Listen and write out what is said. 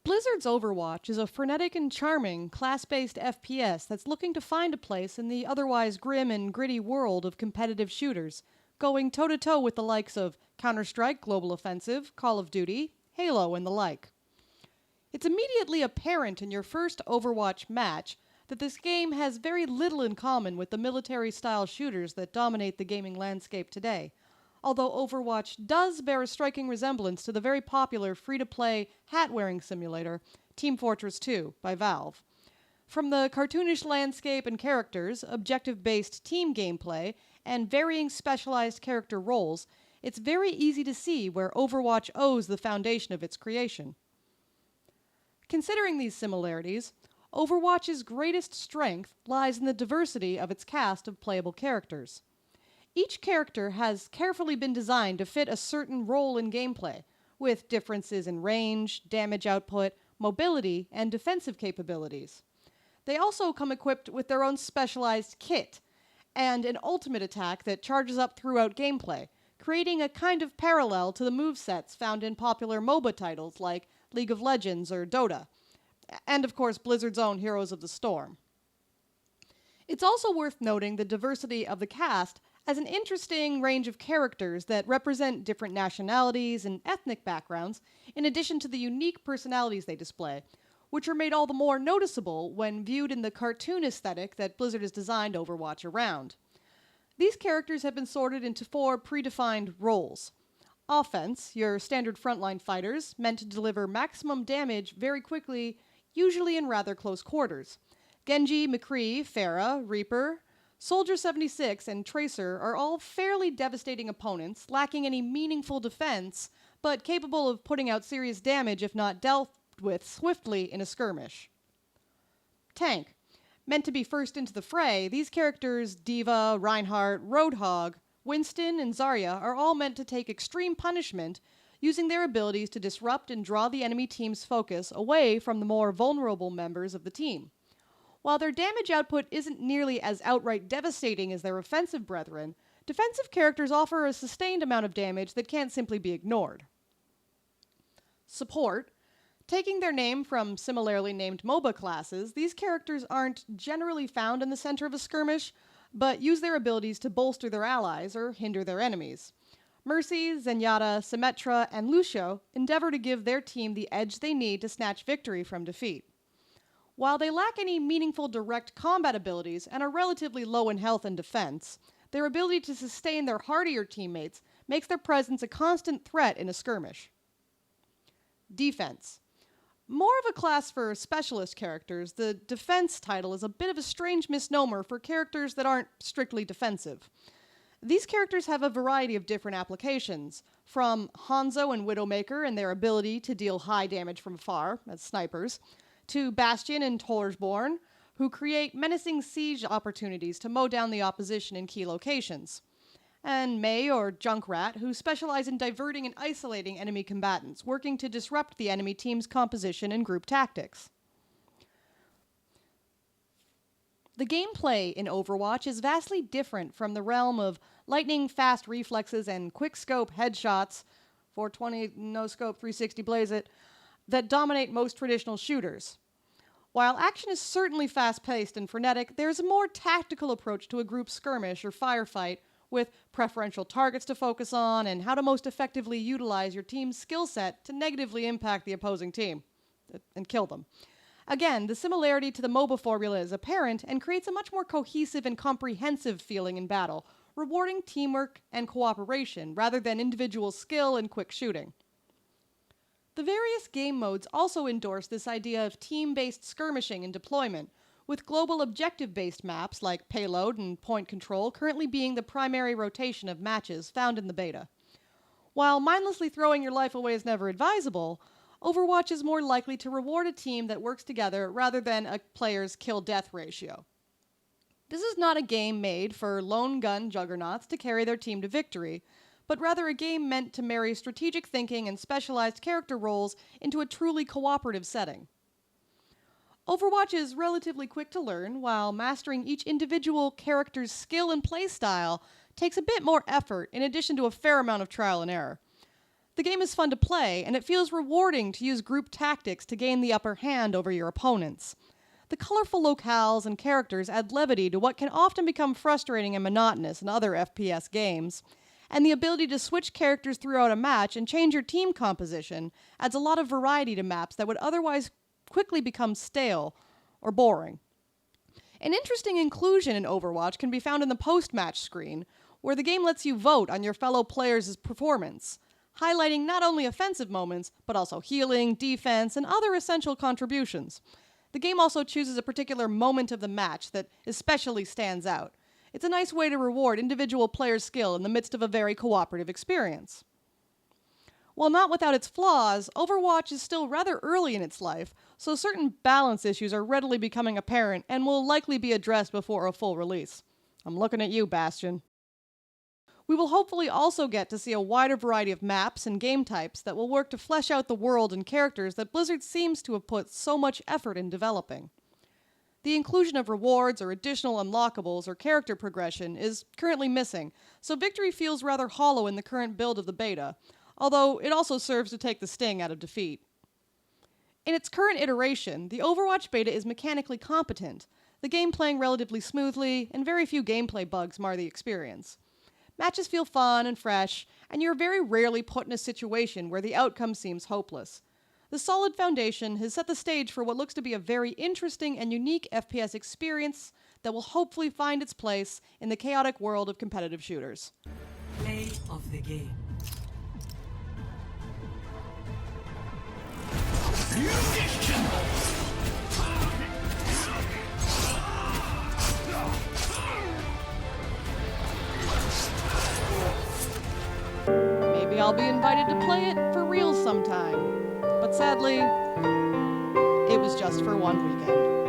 Blizzard's Overwatch is a frenetic and charming, class-based FPS that's looking to find a place in the otherwise grim and gritty world of competitive shooters, going toe-to-toe with the likes of Counter-Strike Global Offensive, Call of Duty, Halo, and the like. It's immediately apparent in your first Overwatch match that this game has very little in common with the military-style shooters that dominate the gaming landscape today, although Overwatch does bear a striking resemblance to the very popular free-to-play hat-wearing simulator, Team Fortress 2 by Valve. From the cartoonish landscape and characters, objective-based team gameplay, and varying specialized character roles, it's very easy to see where Overwatch owes the foundation of its creation. Considering these similarities, Overwatch's greatest strength lies in the diversity of its cast of playable characters. Each character has carefully been designed to fit a certain role in gameplay, with differences in range, damage output, mobility, and defensive capabilities. They also come equipped with their own specialized kit, and an ultimate attack that charges up throughout gameplay, creating a kind of parallel to the movesets found in popular MOBA titles like League of Legends or Dota, and of course Blizzard's own Heroes of the Storm. It's also worth noting the diversity of the cast as an interesting range of characters that represent different nationalities and ethnic backgrounds, in addition to the unique personalities they display, which are made all the more noticeable when viewed in the cartoon aesthetic that Blizzard has designed Overwatch around. These characters have been sorted into 4 predefined roles. Offense, your standard frontline fighters, meant to deliver maximum damage very quickly, usually in rather close quarters. Genji, McCree, Pharah, Reaper, Soldier 76, and Tracer are all fairly devastating opponents, lacking any meaningful defense, but capable of putting out serious damage if not dealt with swiftly in a skirmish. Tank. Meant to be first into the fray, these characters, D.Va, Reinhardt, Roadhog, Winston, and Zarya, are all meant to take extreme punishment, using their abilities to disrupt and draw the enemy team's focus away from the more vulnerable members of the team. While their damage output isn't nearly as outright devastating as their offensive brethren, defensive characters offer a sustained amount of damage that can't simply be ignored. Support. Taking their name from similarly named MOBA classes, these characters aren't generally found in the center of a skirmish, but use their abilities to bolster their allies or hinder their enemies. Mercy, Zenyatta, Symmetra, and Lucio endeavor to give their team the edge they need to snatch victory from defeat. While they lack any meaningful direct combat abilities and are relatively low in health and defense, their ability to sustain their hardier teammates makes their presence a constant threat in a skirmish. Defense. More of a class for specialist characters, the defense title is a bit of a strange misnomer for characters that aren't strictly defensive. These characters have a variety of different applications, from Hanzo and Widowmaker and their ability to deal high damage from afar, as snipers, to Bastion and Torsborn, who create menacing siege opportunities to mow down the opposition in key locations, and Mei or Junkrat, who specialize in diverting and isolating enemy combatants, working to disrupt the enemy team's composition and group tactics. The gameplay in Overwatch is vastly different from the realm of lightning-fast reflexes and quick-scope headshots, 420 no-scope, 360 blaze it, that dominate most traditional shooters. While action is certainly fast-paced and frenetic, there's a more tactical approach to a group skirmish or firefight, with preferential targets to focus on and how to most effectively utilize your team's skill set to negatively impact the opposing team and kill them. Again, the similarity to the MOBA formula is apparent and creates a much more cohesive and comprehensive feeling in battle, rewarding teamwork and cooperation rather than individual skill and quick shooting. The various game modes also endorse this idea of team-based skirmishing and deployment, with global objective-based maps like Payload and Point Control currently being the primary rotation of matches found in the beta. While mindlessly throwing your life away is never advisable, Overwatch is more likely to reward a team that works together rather than a player's kill-death ratio. This is not a game made for lone gun juggernauts to carry their team to victory, but rather a game meant to marry strategic thinking and specialized character roles into a truly cooperative setting. Overwatch is relatively quick to learn, while mastering each individual character's skill and playstyle takes a bit more effort in addition to a fair amount of trial and error. The game is fun to play, and it feels rewarding to use group tactics to gain the upper hand over your opponents. The colorful locales and characters add levity to what can often become frustrating and monotonous in other FPS games, and the ability to switch characters throughout a match and change your team composition adds a lot of variety to maps that would otherwise quickly become stale or boring. An interesting inclusion in Overwatch can be found in the post-match screen, where the game lets you vote on your fellow players' performance, highlighting not only offensive moments, but also healing, defense, and other essential contributions. The game also chooses a particular moment of the match that especially stands out. It's a nice way to reward individual players' skill in the midst of a very cooperative experience. While not without its flaws, Overwatch is still rather early in its life, so certain balance issues are readily becoming apparent and will likely be addressed before a full release. I'm looking at you, Bastion. We will hopefully also get to see a wider variety of maps and game types that will work to flesh out the world and characters that Blizzard seems to have put so much effort in developing. The inclusion of rewards or additional unlockables or character progression is currently missing, so victory feels rather hollow in the current build of the beta, although it also serves to take the sting out of defeat. In its current iteration, the Overwatch beta is mechanically competent, the game playing relatively smoothly, and very few gameplay bugs mar the experience. Matches feel fun and fresh, and you're very rarely put in a situation where the outcome seems hopeless. The solid foundation has set the stage for what looks to be a very interesting and unique FPS experience that will hopefully find its place in the chaotic world of competitive shooters. Play of the game. Maybe I'll be invited to play it for real sometime, but sadly, it was just for one weekend.